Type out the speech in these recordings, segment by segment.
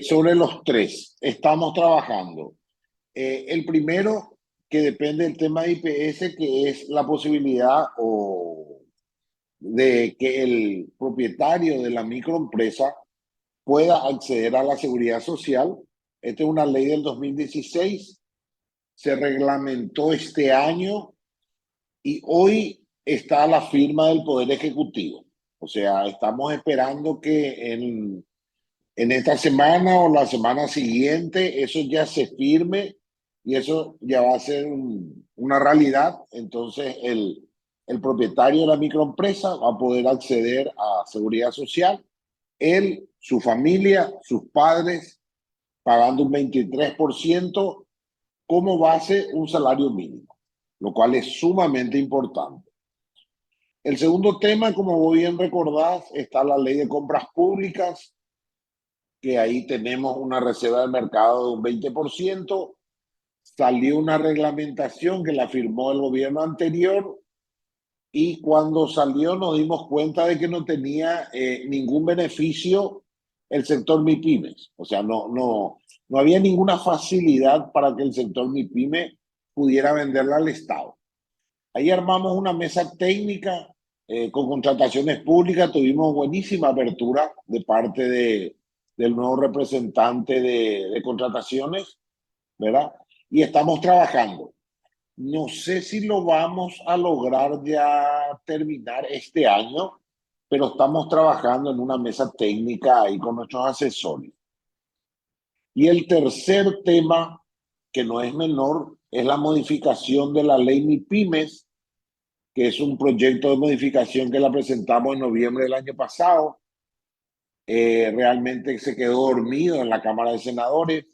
Sobre los tres, estamos trabajando. El primero, que depende del tema de IPS, que es la posibilidad de que el propietario de la microempresa pueda acceder a la seguridad social. Esta es una ley del 2016, se reglamentó este año y hoy está a la firma del Poder Ejecutivo. O sea, estamos esperando que en esta semana o la semana siguiente eso ya se firme y eso ya va a ser una realidad. Entonces el propietario de la microempresa va a poder acceder a seguridad social, él, su familia, sus padres, pagando un 23% como base un salario mínimo, lo cual es sumamente importante. El segundo tema, como vos bien recordás, está la ley de compras públicas, que ahí tenemos una reserva de mercado de un 20%. Salió una reglamentación que la firmó el gobierno anterior y cuando salió nos dimos cuenta de que no tenía ningún beneficio el sector MIPYMES. O sea, no había ninguna facilidad para que el sector MIPYME pudiera venderla al Estado. Ahí armamos una mesa técnica con contrataciones públicas, tuvimos buenísima apertura de parte del nuevo representante de contrataciones, ¿verdad? Y estamos trabajando. No sé si lo vamos a lograr ya terminar este año, pero estamos trabajando en una mesa técnica ahí con nuestros asesores. Y el tercer tema, que no es menor, es la modificación de la ley MIPYMES, que es un proyecto de modificación que la presentamos en noviembre del año pasado. Realmente se quedó dormido en la Cámara de Senadores.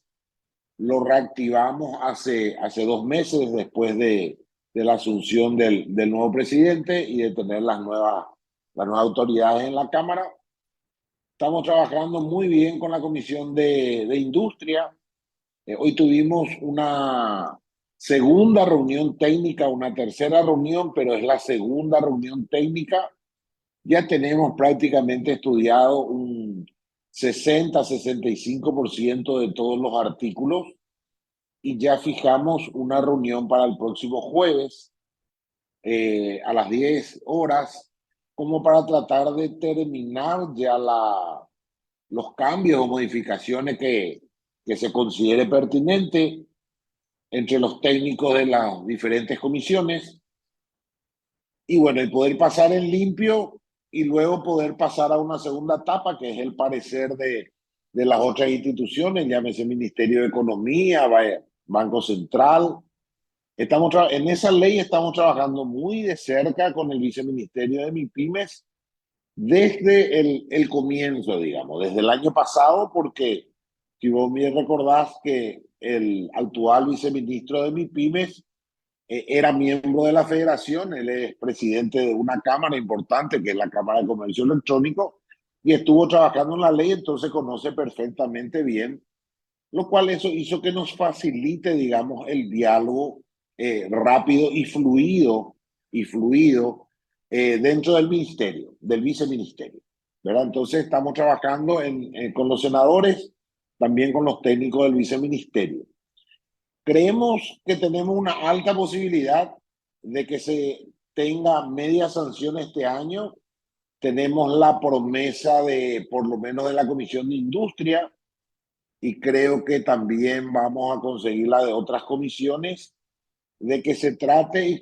Lo reactivamos hace 2 meses después de la asunción del nuevo presidente y de tener las nuevas autoridades en la Cámara. Estamos trabajando muy bien con la Comisión de Industria. Hoy tuvimos una segunda reunión técnica, una tercera reunión, pero es la segunda reunión técnica. Ya tenemos prácticamente estudiado un 60-65% de todos los artículos y ya fijamos una reunión para el próximo jueves a las 10 horas como para tratar de terminar ya los cambios o modificaciones que se considere pertinente entre los técnicos de las diferentes comisiones y bueno, y poder pasar en limpio y luego poder pasar a una segunda etapa, que es el parecer de las otras instituciones, llámese Ministerio de Economía, Banco Central. En esa ley estamos trabajando muy de cerca con el viceministerio de MIPYMES desde el comienzo, digamos, desde el año pasado, porque si vos bien recordás que el actual viceministro de MIPYMES era miembro de la federación, él es presidente de una cámara importante que es la Cámara de Comercio Electrónico y estuvo trabajando en la ley, entonces conoce perfectamente bien, lo cual eso hizo que nos facilite, digamos, el diálogo rápido y fluido dentro del ministerio, del viceministerio, ¿verdad? Entonces estamos trabajando con los senadores, también con los técnicos del viceministerio. Creemos que tenemos una alta posibilidad de que se tenga media sanción este año. Tenemos la promesa por lo menos de la Comisión de Industria, y creo que también vamos a conseguir la de otras comisiones, de que se trate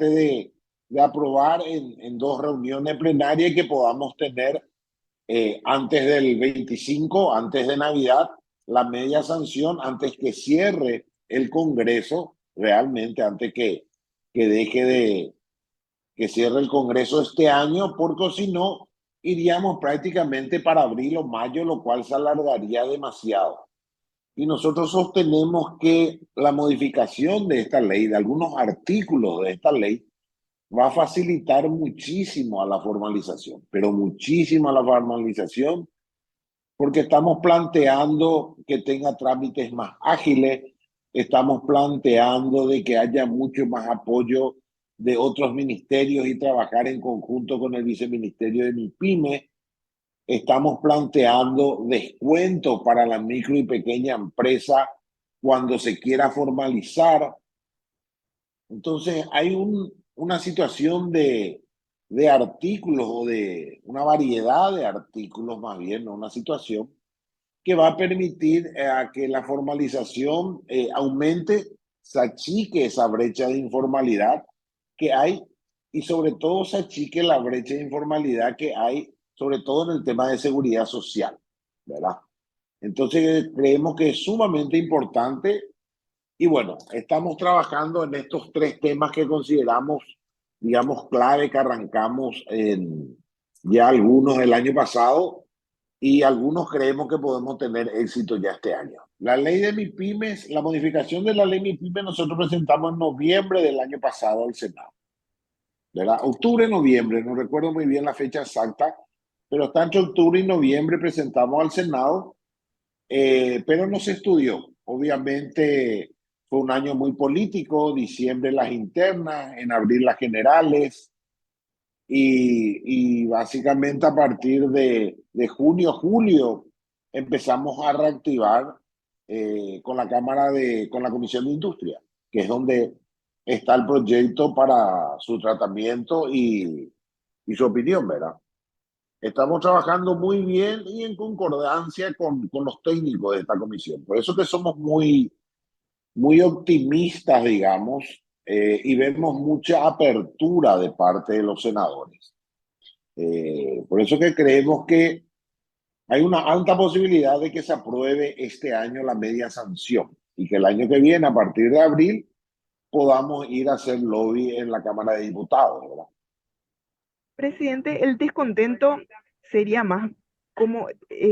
de aprobar en 2 reuniones plenarias y que podamos tener antes del 25, antes de Navidad, la media sanción, antes que cierre el Congreso, realmente antes que deje que cierre el Congreso este año, porque si no, iríamos prácticamente para abril o mayo, lo cual se alargaría demasiado. Y nosotros sostenemos que la modificación de esta ley, de algunos artículos de esta ley, va a facilitar muchísimo a la formalización, pero muchísimo a la formalización, porque estamos planteando que tenga trámites más ágiles, estamos planteando de que haya mucho más apoyo de otros ministerios y trabajar en conjunto con el viceministerio de MIPYME. estamos planteando descuentos para la micro y pequeña empresa cuando se quiera formalizar. Entonces, hay una situación de artículos o de una variedad de artículos, más bien, ¿no? Una situación que va a permitir a que la formalización aumente, se achique esa brecha de informalidad que hay y sobre todo se achique la brecha de informalidad que hay, sobre todo en el tema de seguridad social, ¿verdad? Entonces creemos que es sumamente importante y bueno, estamos trabajando en estos tres temas que consideramos, digamos, clave, que arrancamos en ya algunos el año pasado y algunos creemos que podemos tener éxito ya este año. La ley de MIPYMES, la modificación de la ley MIPYMES nosotros presentamos en noviembre del año pasado al Senado, ¿verdad? Octubre, noviembre, no recuerdo muy bien la fecha exacta, pero hasta entre octubre y noviembre presentamos al Senado, pero no se estudió. Obviamente fue un año muy político, diciembre las internas, en abril las generales, y básicamente a partir de junio, julio, empezamos a reactivar con la con la Comisión de Industria, que es donde está el proyecto para su tratamiento y su opinión, ¿verdad? Estamos trabajando muy bien y en concordancia con los técnicos de esta comisión. Por eso que somos muy optimistas, digamos, y vemos mucha apertura de parte de los senadores. Por eso que creemos que hay una alta posibilidad de que se apruebe este año la media sanción y que el año que viene, a partir de abril, podamos ir a hacer lobby en la Cámara de Diputados, ¿verdad? Presidente, el descontento sería más como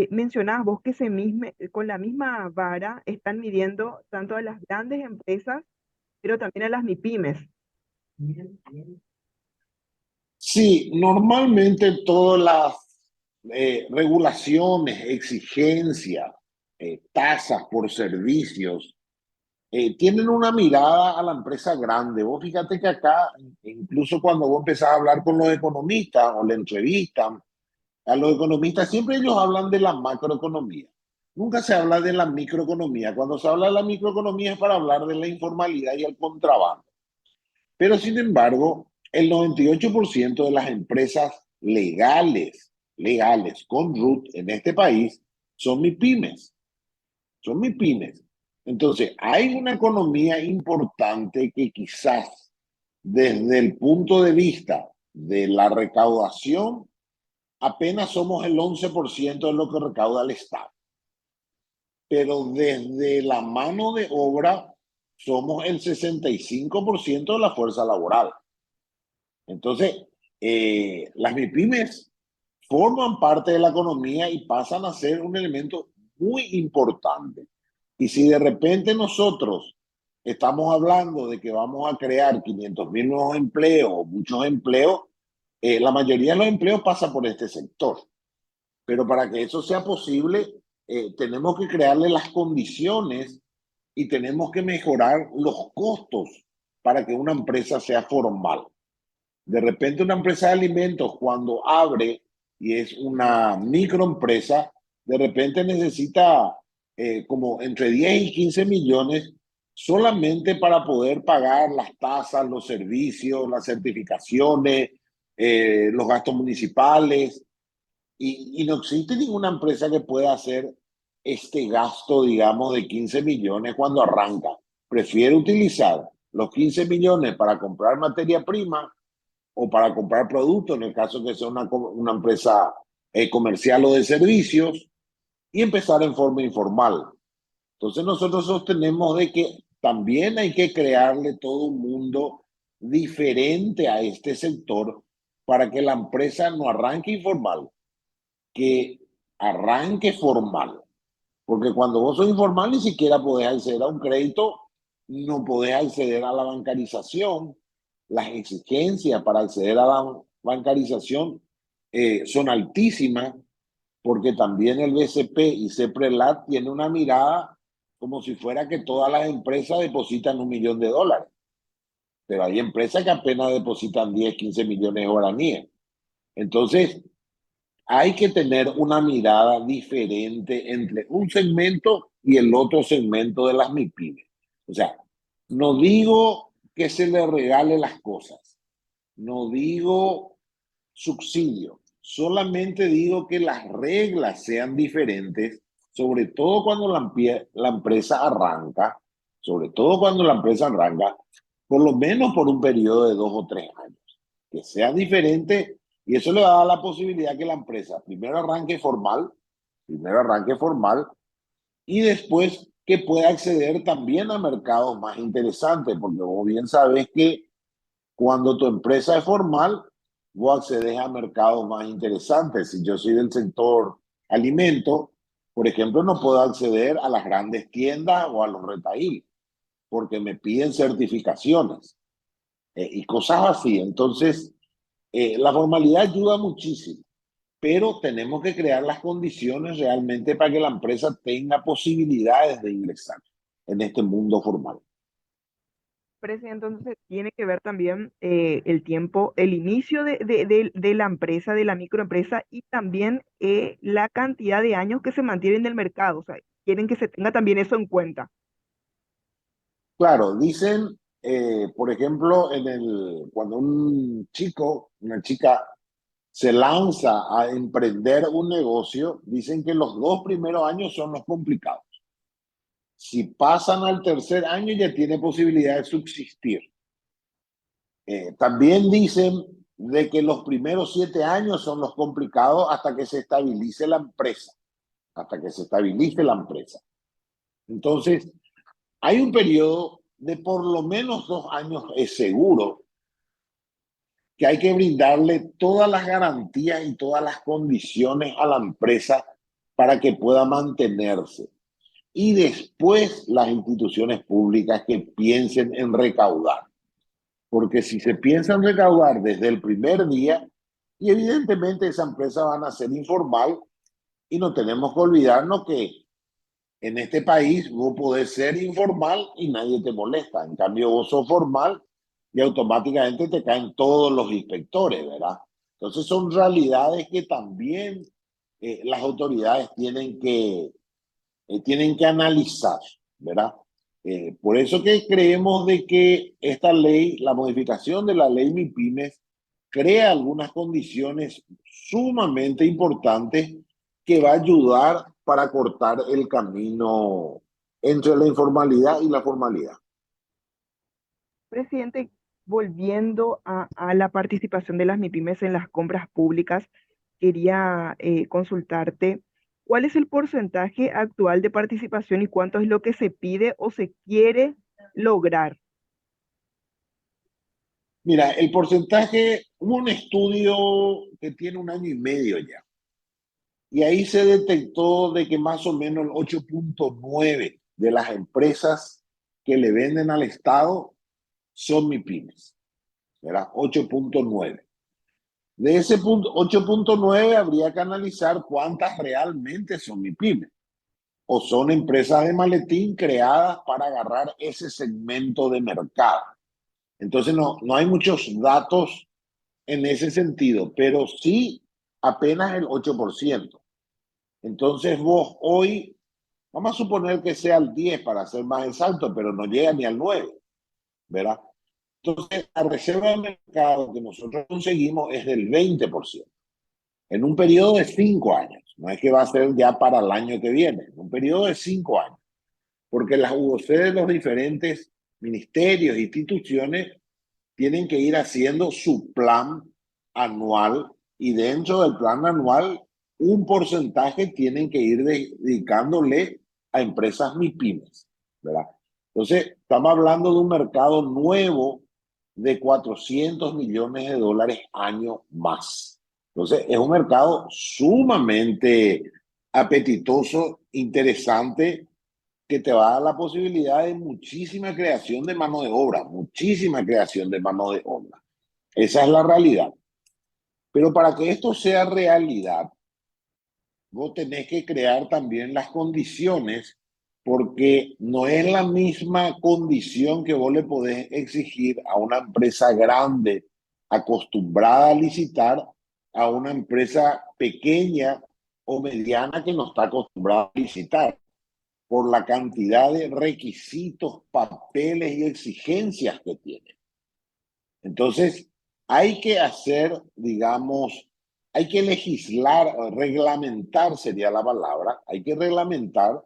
mencionabas vos que con la misma vara están midiendo tanto a las grandes empresas, pero también a las MIPYMES. Sí, normalmente todas las regulaciones, exigencias, tasas por servicios, tienen una mirada a la empresa grande. Vos fíjate que acá, incluso cuando vos empezás a hablar con los economistas o le entrevistan, a los economistas siempre ellos hablan de la macroeconomía. Nunca se habla de la microeconomía. Cuando se habla de la microeconomía es para hablar de la informalidad y el contrabando. Pero sin embargo, el 98% de las empresas legales con root en este país son MIPYMES, son MIPYMES. Entonces, hay una economía importante que quizás desde el punto de vista de la recaudación, apenas somos el 11% de lo que recauda el Estado. Pero desde la mano de obra somos el 65% de la fuerza laboral. Entonces, las MIPYMES forman parte de la economía y pasan a ser un elemento muy importante. Y si de repente nosotros estamos hablando de que vamos a crear 500.000 nuevos empleos, muchos empleos, la mayoría de los empleos pasa por este sector. Pero para que eso sea posible, tenemos que crearle las condiciones y tenemos que mejorar los costos para que una empresa sea formal. De repente una empresa de alimentos cuando abre y es una microempresa, de repente necesita como entre 10 y 15 millones solamente para poder pagar las tasas, los servicios, las certificaciones, los gastos municipales. Y no existe ninguna empresa que pueda hacer este gasto, digamos, de 15 millones cuando arranca. Prefiere utilizar los 15 millones para comprar materia prima o para comprar productos, en el caso que sea una empresa comercial o de servicios, y empezar en forma informal. Entonces nosotros sostenemos de que también hay que crearle todo un mundo diferente a este sector para que la empresa no arranque informal, que arranque formal. Porque cuando vos sos informal ni siquiera podés acceder a un crédito, no podés acceder a la bancarización. Las exigencias para acceder a la bancarización son altísimas porque también el BCP y CEPRELAT tienen una mirada como si fuera que todas las empresas depositan $1.000.000. Pero hay empresas que apenas depositan 10, 15 millones de guaraníes. Entonces, hay que tener una mirada diferente entre un segmento y el otro segmento de las MIPYMES. O sea, no digo que se le regale las cosas, no digo subsidio, solamente digo que las reglas sean diferentes, sobre todo cuando la empresa arranca, sobre todo cuando la empresa arranca, por lo menos por un periodo de 2 o 3 años, que sea diferente y eso le va a dar la posibilidad que la empresa primero arranque formal y después que pueda acceder también a mercados más interesantes, porque vos bien sabés que cuando tu empresa es formal, vos accedes a mercados más interesantes. Si yo soy del sector alimento, por ejemplo, no puedo acceder a las grandes tiendas o a los retail, porque me piden certificaciones y cosas así. Entonces, la formalidad ayuda muchísimo, pero tenemos que crear las condiciones realmente para que la empresa tenga posibilidades de ingresar en este mundo formal. Presidente, entonces tiene que ver también el tiempo, el inicio de la empresa, de la microempresa y también la cantidad de años que se mantiene en el mercado. O sea, quieren que se tenga también eso en cuenta. Claro, dicen, por ejemplo, cuando un chico, una chica se lanza a emprender un negocio, dicen que los 2 primeros años son los complicados. Si pasan al tercer año ya tiene posibilidad de subsistir. También dicen de que los primeros 7 años son los complicados hasta que se estabilice la empresa, hasta que se estabilice la empresa. Entonces, hay un periodo de por lo menos 2 años, es seguro, que hay que brindarle todas las garantías y todas las condiciones a la empresa para que pueda mantenerse. Y después las instituciones públicas que piensen en recaudar. Porque si se piensa en recaudar desde el primer día, y evidentemente esa empresa van a ser informal, y no tenemos que olvidarnos que en este país vos podés ser informal y nadie te molesta. En cambio, vos sos formal y automáticamente te caen todos los inspectores, ¿verdad? Entonces son realidades que también las autoridades tienen que analizar, ¿verdad? Por eso que creemos de que esta ley, la modificación de la ley MIPYMES, crea algunas condiciones sumamente importantes que va a ayudar para cortar el camino entre la informalidad y la formalidad. Presidente, volviendo a la participación de las MIPYMES en las compras públicas, quería consultarte, ¿cuál es el porcentaje actual de participación y cuánto es lo que se pide o se quiere lograr? Mira, el porcentaje, hubo un estudio que tiene 1 año y medio ya, y ahí se detectó de que más o menos el 8,9 de las empresas que le venden al Estado son MIPYMES, ¿verdad? 8,9. De ese punto, 8,9 habría que analizar cuántas realmente son MIPYMES o son empresas de maletín creadas para agarrar ese segmento de mercado. Entonces no hay muchos datos en ese sentido, pero sí apenas el 8%. Entonces vos hoy, vamos a suponer que sea el 10 para ser más exacto, pero no llega ni al 9, ¿verdad? Entonces la reserva de mercado que nosotros conseguimos es del 20% en un periodo de 5 años. No es que va a ser ya para el año que viene, en un periodo de 5 años. Porque las UOC de los diferentes ministerios e instituciones tienen que ir haciendo su plan anual y dentro del plan anual un porcentaje tienen que ir dedicándole a empresas MIPYMES, ¿verdad? Entonces, estamos hablando de un mercado nuevo de 400 millones de dólares año más. Entonces, es un mercado sumamente apetitoso, interesante, que te va a dar la posibilidad de muchísima creación de mano de obra, muchísima creación de mano de obra. Esa es la realidad. Pero para que esto sea realidad, vos tenés que crear también las condiciones, porque no es la misma condición que vos le podés exigir a una empresa grande acostumbrada a licitar a una empresa pequeña o mediana que no está acostumbrada a licitar por la cantidad de requisitos, papeles y exigencias que tiene. Entonces, hay que hacer, digamos, hay que legislar, reglamentar sería la palabra, hay que reglamentar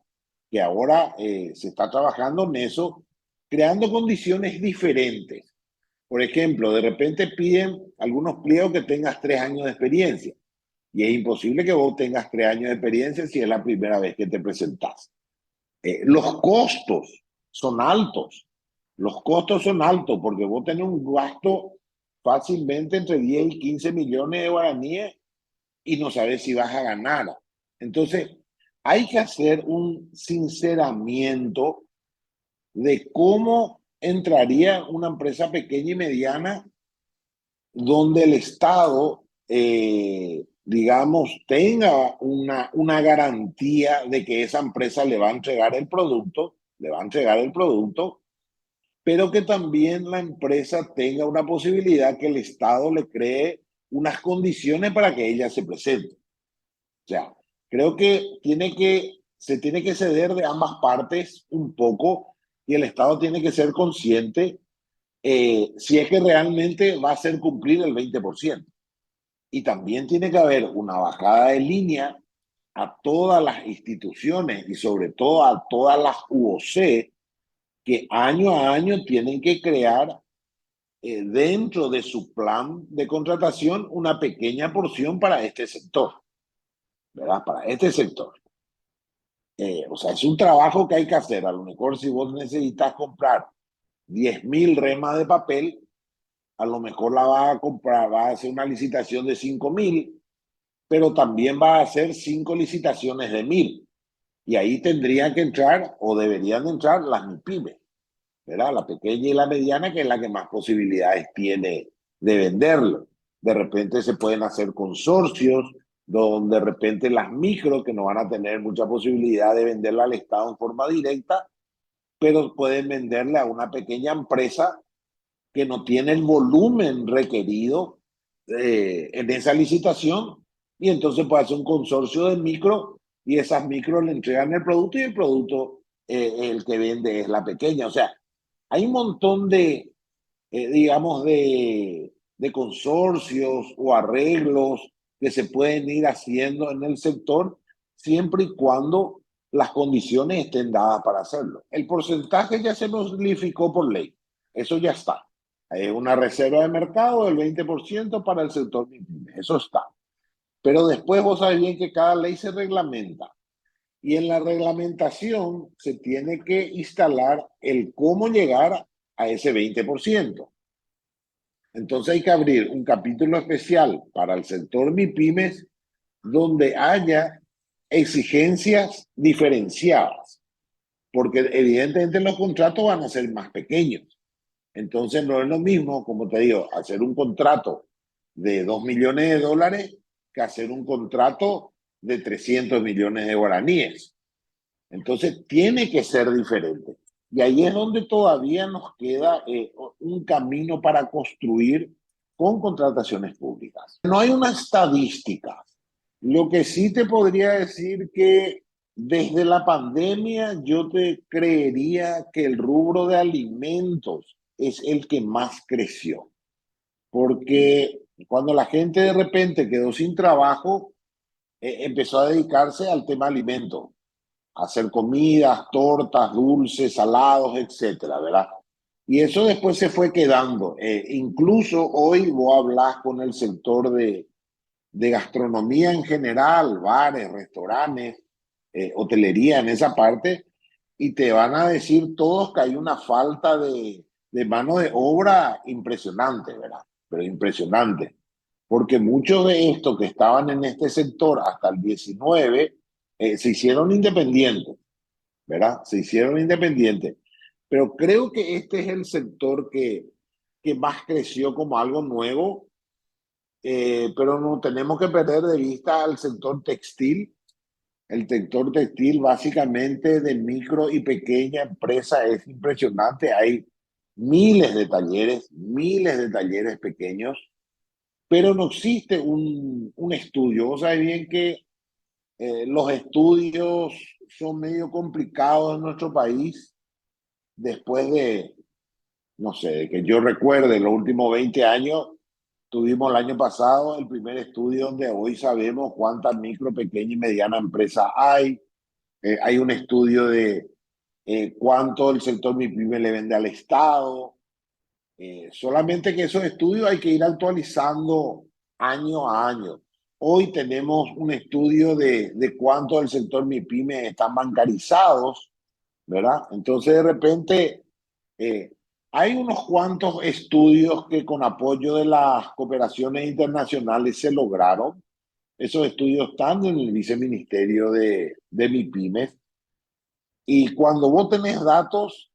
que ahora se está trabajando en eso, creando condiciones diferentes. Por ejemplo, de repente piden algunos pliegos que tengas 3 años de experiencia y es imposible que vos tengas 3 años de experiencia si es la primera vez que te presentás. Los costos son altos. Los costos son altos porque vos tenés un gasto fácilmente entre 10 y 15 millones de guaraníes y no sabes si vas a ganar. Entonces, hay que hacer un sinceramiento de cómo entraría una empresa pequeña y mediana donde el Estado, digamos, tenga una garantía de que esa empresa le va a entregar el producto, pero que también la empresa tenga una posibilidad que el Estado le cree unas condiciones para que ella se presente. O sea, creo que se tiene que ceder de ambas partes un poco y el Estado tiene que ser consciente si es que realmente va a hacer cumplir el 20%. Y también tiene que haber una bajada de línea a todas las instituciones y sobre todo a todas las UOC que año a año tienen que crear dentro de su plan de contratación una pequeña porción para este sector, ¿verdad? Para este sector. O sea, es un trabajo que hay que hacer. A lo mejor si vos necesitas comprar 10.000 remas de papel, a lo mejor la vas a comprar, vas a hacer una licitación de 5.000, pero también va a hacer 5 licitaciones de 1.000. Y ahí tendrían que entrar o deberían entrar las MIPYMES, ¿verdad? La pequeña y la mediana, que es la que más posibilidades tiene de venderlo. De repente se pueden hacer consorcios, donde de repente las micro, que no van a tener mucha posibilidad de venderla al Estado en forma directa, pero pueden venderle a una pequeña empresa que no tiene el volumen requerido en esa licitación y entonces puede hacer un consorcio de micro y esas micros le entregan el producto y el producto el que vende es la pequeña. O sea, hay un montón de, digamos, de consorcios o arreglos que se pueden ir haciendo en el sector siempre y cuando las condiciones estén dadas para hacerlo. El porcentaje ya se notificó por ley, eso ya está. Hay una reserva de mercado del 20% para el sector MIPYME, eso está. Pero después vos sabés bien que cada ley se reglamenta y en la reglamentación se tiene que instalar el cómo llegar a ese 20%. Entonces hay que abrir un capítulo especial para el sector MIPYMES donde haya exigencias diferenciadas, porque evidentemente los contratos van a ser más pequeños. Entonces no es lo mismo, como te digo, hacer un contrato de 2 millones de dólares que hacer un contrato de 300 millones de guaraníes. Entonces tiene que ser diferente. Y ahí es donde todavía nos queda un camino para construir con contrataciones públicas. No hay una estadística. Lo que sí te podría decir que desde la pandemia yo te creería que el rubro de alimentos es el que más creció. Porque cuando la gente de repente quedó sin trabajo, empezó a dedicarse al tema alimentos, hacer comidas, tortas, dulces, salados, etcétera, ¿verdad? Y eso después se fue quedando. Incluso hoy vos hablas con el sector de gastronomía en general, bares, restaurantes, hotelería en esa parte, y te van a decir todos que hay una falta de mano de obra impresionante, ¿verdad? Pero impresionante. Porque muchos de estos que estaban en este sector hasta el 19 se hicieron independientes, ¿verdad? Se hicieron independientes. Pero creo que este es el sector que más creció como algo nuevo, pero no tenemos que perder de vista al sector textil. El sector textil básicamente de micro y pequeña empresa es impresionante. Hay miles de talleres pequeños pero no existe un estudio. Vos sabés bien que los estudios son medio complicados en nuestro país después de, no sé, de que yo recuerde, los últimos 20 años, tuvimos el año pasado el primer estudio donde hoy sabemos cuántas micro, pequeña y mediana empresas hay. Hay un estudio de cuánto el sector MIPYME le vende al Estado. Solamente que esos estudios hay que ir actualizando año a año. Hoy tenemos un estudio de cuánto del sector MIPYME están bancarizados, ¿verdad? Entonces, de repente, eh, hay unos cuantos estudios que con apoyo de las cooperaciones internacionales se lograron. Esos estudios están en el viceministerio de MIPYMES. Y cuando vos tenés datos,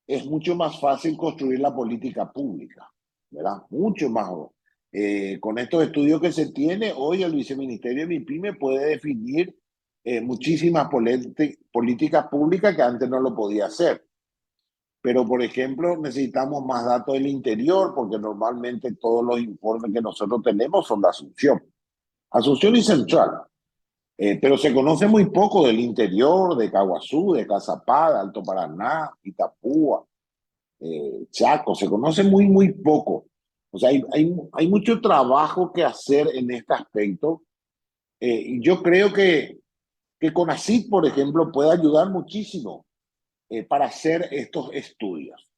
es mucho más fácil construir la política pública, ¿verdad? Mucho más. Con estos estudios que se tiene, hoy el viceministerio de MIPYME puede definir muchísimas políticas públicas que antes no lo podía hacer. Pero, por ejemplo, necesitamos más datos del interior, porque normalmente todos los informes que nosotros tenemos son de Asunción. Asunción y Central. Pero se conoce muy poco del interior, de Caguazú, de Cazapá, de Alto Paraná, Itapúa, Chaco. Se conoce muy poco. O sea, hay mucho trabajo que hacer en este aspecto. Y yo creo que CONACYT, por ejemplo, puede ayudar muchísimo para hacer estos estudios.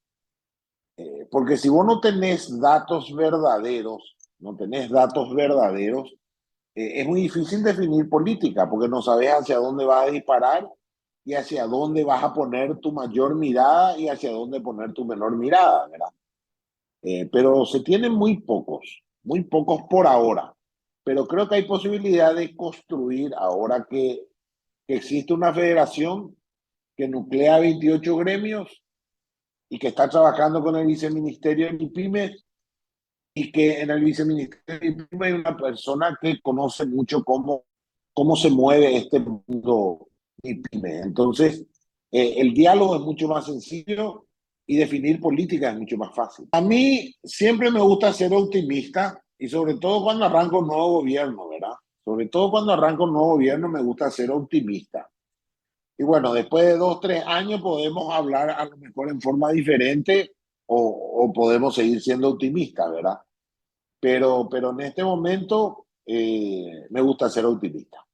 Porque si vos no tenés datos verdaderos, es muy difícil definir política, porque no sabes hacia dónde vas a disparar y hacia dónde vas a poner tu mayor mirada y hacia dónde poner tu menor mirada, ¿verdad? Pero se tienen muy pocos por ahora. Pero creo que hay posibilidad de construir, ahora que existe una federación que nuclea 28 gremios y que está trabajando con el viceministerio de MIPYME, y que en el viceministerio hay una persona que conoce mucho cómo se mueve este mundo MIPYME. Entonces, el diálogo es mucho más sencillo y definir política es mucho más fácil. A mí siempre me gusta ser optimista y sobre todo cuando arranco un nuevo gobierno, ¿verdad? Sobre todo cuando arranco un nuevo gobierno me gusta ser optimista. Y bueno, después de 2, 3 años podemos hablar a lo mejor en forma diferente o podemos seguir siendo optimistas, ¿verdad? Pero en este momento me gusta ser optimista.